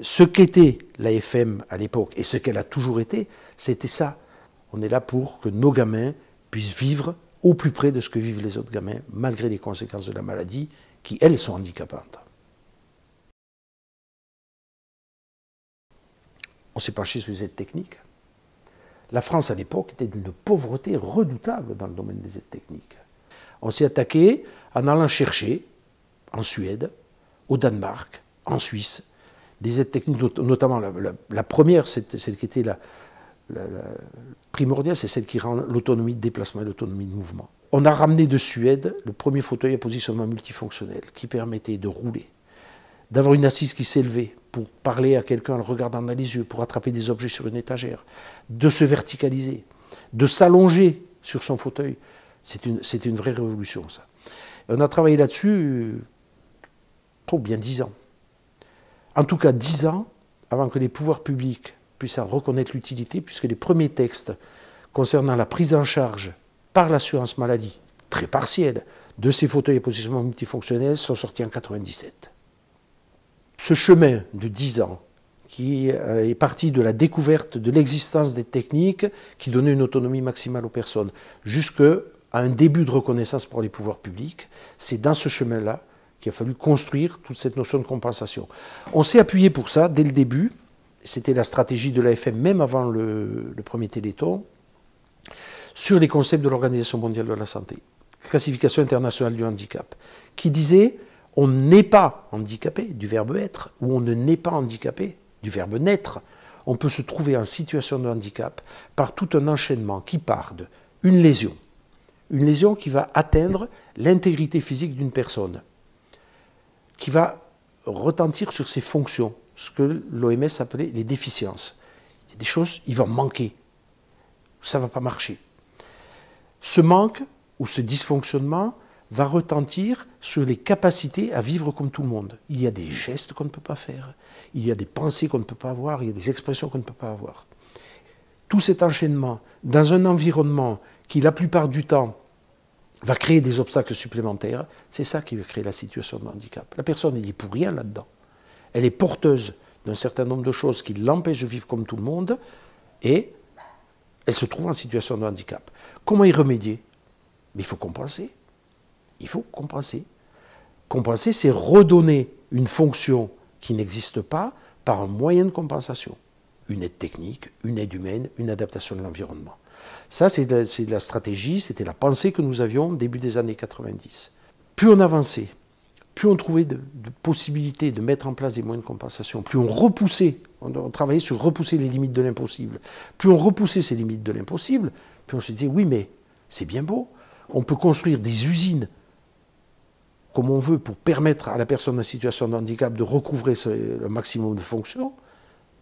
Ce qu'était l'AFM à l'époque et ce qu'elle a toujours été, c'était ça. On est là pour que nos gamins puissent vivre au plus près de ce que vivent les autres gamins, malgré les conséquences de la maladie, qui, elles, sont handicapantes. On s'est penché sur les aides techniques. La France, à l'époque, était d'une pauvreté redoutable dans le domaine des aides techniques. On s'y attaqué en allant chercher, en Suède, au Danemark, en Suisse, des aides techniques, notamment la première, c'est celle qui était la primordiale, c'est celle qui rend l'autonomie de déplacement et l'autonomie de mouvement. On a ramené de Suède le premier fauteuil à positionnement multifonctionnel qui permettait de rouler, d'avoir une assise qui s'élevait pour parler à quelqu'un en le regardant dans les yeux, pour attraper des objets sur une étagère, de se verticaliser, de s'allonger sur son fauteuil. C'était une vraie révolution, ça. Et on a travaillé là-dessus, bien 10 ans. En tout cas 10 ans avant que les pouvoirs publics puissent en reconnaître l'utilité, puisque les premiers textes concernant la prise en charge par l'assurance maladie, très partielle, de ces fauteuils à positionnement multifonctionnel sont sortis en 1997. Ce chemin de 10 ans, qui est parti de la découverte de l'existence des techniques qui donnaient une autonomie maximale aux personnes, jusqu'à un début de reconnaissance pour les pouvoirs publics, c'est dans ce chemin-là qu'il a fallu construire toute cette notion de compensation. On s'est appuyé pour ça dès le début, c'était la stratégie de l'AFM, même avant le premier Téléthon, sur les concepts de l'Organisation mondiale de la santé, classification internationale du handicap, qui disait on n'est pas handicapé, du verbe être, ou on ne naît pas handicapé, du verbe naître. On peut se trouver en situation de handicap par tout un enchaînement qui part d'une lésion. Une lésion qui va atteindre l'intégrité physique d'une personne, qui va retentir sur ses fonctions, ce que l'OMS appelait les déficiences. Il y a des choses, il va manquer, ça ne va pas marcher. Ce manque ou ce dysfonctionnement va retentir sur les capacités à vivre comme tout le monde. Il y a des gestes qu'on ne peut pas faire, il y a des pensées qu'on ne peut pas avoir, il y a des expressions qu'on ne peut pas avoir. Tout cet enchaînement, dans un environnement qui, la plupart du temps, va créer des obstacles supplémentaires, c'est ça qui va créer la situation de handicap. La personne, elle n'est pour rien là-dedans. Elle est porteuse d'un certain nombre de choses qui l'empêchent de vivre comme tout le monde et elle se trouve en situation de handicap. Comment y remédier? Mais il faut compenser. Il faut compenser. Compenser, c'est redonner une fonction qui n'existe pas par un moyen de compensation. Une aide technique, une aide humaine, une adaptation de l'environnement. Ça, c'est de la stratégie, c'était la pensée que nous avions au début des années 90. Plus on avançait, plus on trouvait de possibilités de mettre en place des moyens de compensation, plus on repoussait, on travaillait sur repousser les limites de l'impossible, plus on repoussait ces limites de l'impossible, plus on se disait, oui, mais c'est bien beau, on peut construire des usines comme on veut pour permettre à la personne en situation de handicap de recouvrer le maximum de fonctions.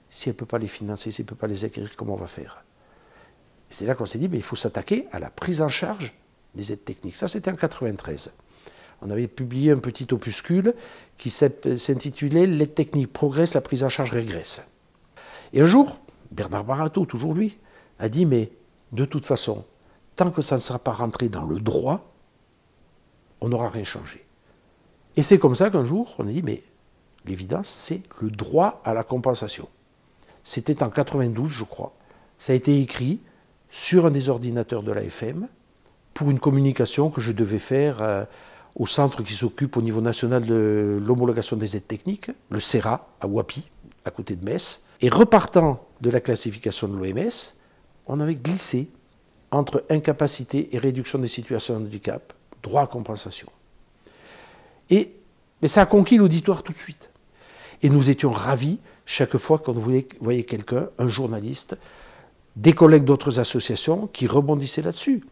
Si elle ne peut pas les financer, si elle ne peut pas les acquérir, comment on va faire? C'est là qu'on s'est dit, mais il faut s'attaquer à la prise en charge des aides techniques. Ça, c'était en 1993. On avait publié un petit opuscule qui s'intitulait « L'aide technique progresse, la prise en charge régresse ». Et un jour, Bernard Barateau, toujours lui, a dit, mais de toute façon, tant que ça ne sera pas rentré dans le droit, on n'aura rien changé. Et c'est comme ça qu'un jour, on a dit, mais l'évidence, c'est le droit à la compensation. C'était en 1992, je crois. Ça a été écrit sur un des ordinateurs de l'AFM pour une communication que je devais faire au centre qui s'occupe au niveau national de l'homologation des aides techniques, le CERA, à Wapi, à côté de Metz. Et repartant de la classification de l'OMS, on avait glissé entre incapacité et réduction des situations de handicap, droit à compensation. Mais ça a conquis l'auditoire tout de suite. Et nous étions ravis chaque fois qu'on voyait quelqu'un, un journaliste, des collègues d'autres associations qui rebondissaient là-dessus.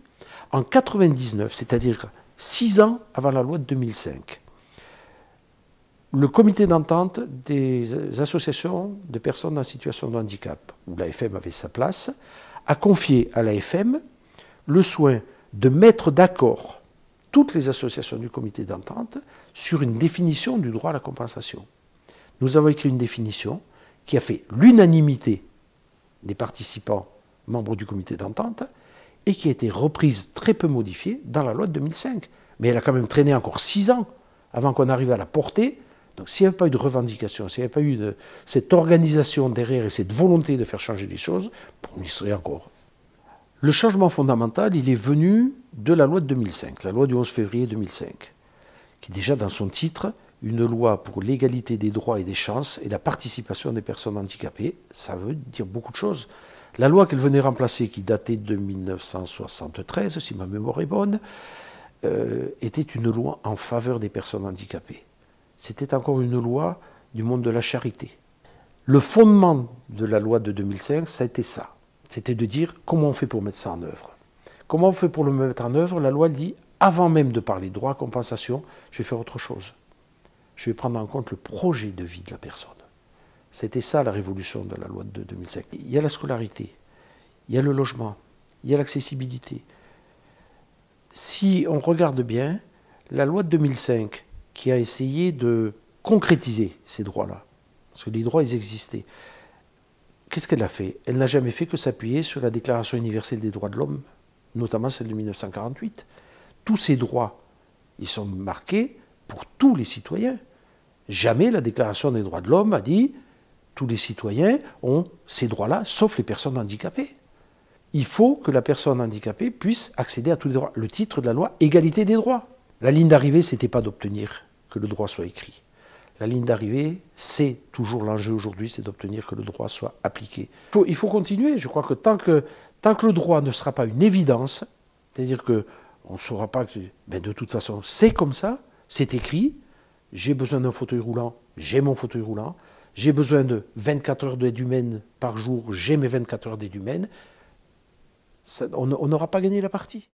En 1999, c'est-à-dire 6 ans avant la loi de 2005, le comité d'entente des associations de personnes en situation de handicap, où l'AFM avait sa place, a confié à l'AFM le soin de mettre d'accord toutes les associations du comité d'entente sur une définition du droit à la compensation. Nous avons écrit une définition qui a fait l'unanimité des participants membres du comité d'entente et qui a été reprise très peu modifiée dans la loi de 2005. Mais elle a quand même traîné encore 6 ans avant qu'on arrive à la portée Donc s'il n'y avait pas eu de revendication, s'il n'y avait pas eu cette organisation derrière et cette volonté de faire changer les choses, on y serait encore. Le changement fondamental, il est venu de la loi de 2005, la loi du 11 février 2005, qui déjà dans son titre, une loi pour l'égalité des droits et des chances et la participation des personnes handicapées, ça veut dire beaucoup de choses. La loi qu'elle venait remplacer, qui datait de 1973, si ma mémoire est bonne, était une loi en faveur des personnes handicapées. C'était encore une loi du monde de la charité. Le fondement de la loi de 2005, ça a été ça. C'était de dire comment on fait pour mettre ça en œuvre. Comment on fait pour le mettre en œuvre? La loi dit, avant même de parler de droit à compensation, je vais faire autre chose. Je vais prendre en compte le projet de vie de la personne. C'était ça la révolution de la loi de 2005. Il y a la scolarité, il y a le logement, il y a l'accessibilité. Si on regarde bien, la loi de 2005 qui a essayé de concrétiser ces droits-là, parce que les droits, ils existaient, qu'est-ce qu'elle a fait? Elle n'a jamais fait que s'appuyer sur la Déclaration universelle des droits de l'homme, notamment celle de 1948. Tous ces droits, ils sont marqués pour tous les citoyens. Jamais la Déclaration des droits de l'homme a dit tous les citoyens ont ces droits-là, sauf les personnes handicapées. Il faut que la personne handicapée puisse accéder à tous les droits. Le titre de la loi, égalité des droits. La ligne d'arrivée, ce n'était pas d'obtenir que le droit soit écrit. La ligne d'arrivée, c'est toujours l'enjeu aujourd'hui, c'est d'obtenir que le droit soit appliqué. Il faut continuer. Je crois que tant que le droit ne sera pas une évidence, c'est-à-dire qu'on ne saura pas que de toute façon, c'est comme ça, c'est écrit, j'ai besoin d'un fauteuil roulant, j'ai mon fauteuil roulant, j'ai besoin de 24 heures d'aide humaine par jour, j'ai mes 24 heures d'aide humaine, on n'aura pas gagné la partie.